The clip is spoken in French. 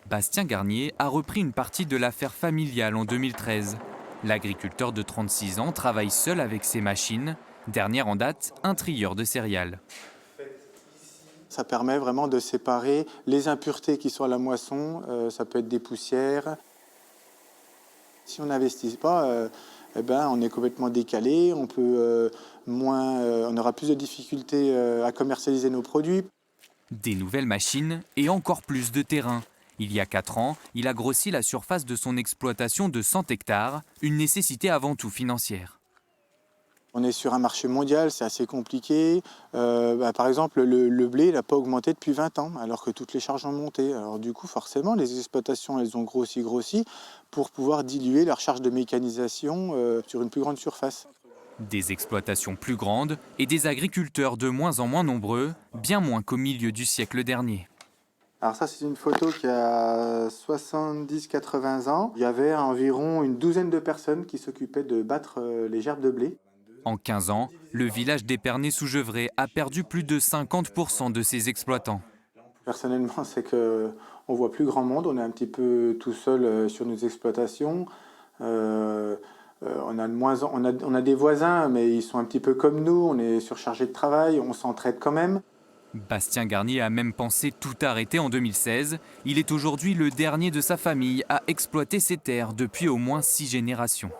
Bastien Garnier a repris une partie de l'affaire familiale en 2013. L'agriculteur de 36 ans travaille seul avec ses machines. Dernière en date, un trieur de céréales. Ça permet vraiment de séparer les impuretés qui sont à la moisson, ça peut être des poussières. Si on n'investit pas, on est complètement décalé, on aura plus de difficultés à commercialiser nos produits. Des nouvelles machines et encore plus de terrain. Il y a 4 ans, il a grossi la surface de son exploitation de 100 hectares, une nécessité avant tout financière. On est sur un marché mondial, c'est assez compliqué. Par exemple, le blé n'a pas augmenté depuis 20 ans, alors que toutes les charges ont monté. Alors du coup, forcément, les exploitations, elles ont grossi pour pouvoir diluer leur charge de mécanisation sur une plus grande surface. Des exploitations plus grandes et des agriculteurs de moins en moins nombreux, bien moins qu'au milieu du siècle dernier. Alors ça, c'est une photo qui a 70-80 ans. Il y avait environ une douzaine de personnes qui s'occupaient de battre les gerbes de blé. En 15 ans, le village d'Épernay-sous-Gevrey a perdu plus de 50% de ses exploitants. Personnellement, c'est qu'on voit plus grand monde. On est un petit peu tout seul sur nos exploitations. On a des voisins, mais ils sont un petit peu comme nous. On est surchargé de travail, on s'entraide quand même. Bastien Garnier a même pensé tout arrêter en 2016. Il est aujourd'hui le dernier de sa famille à exploiter ses terres depuis au moins 6 générations.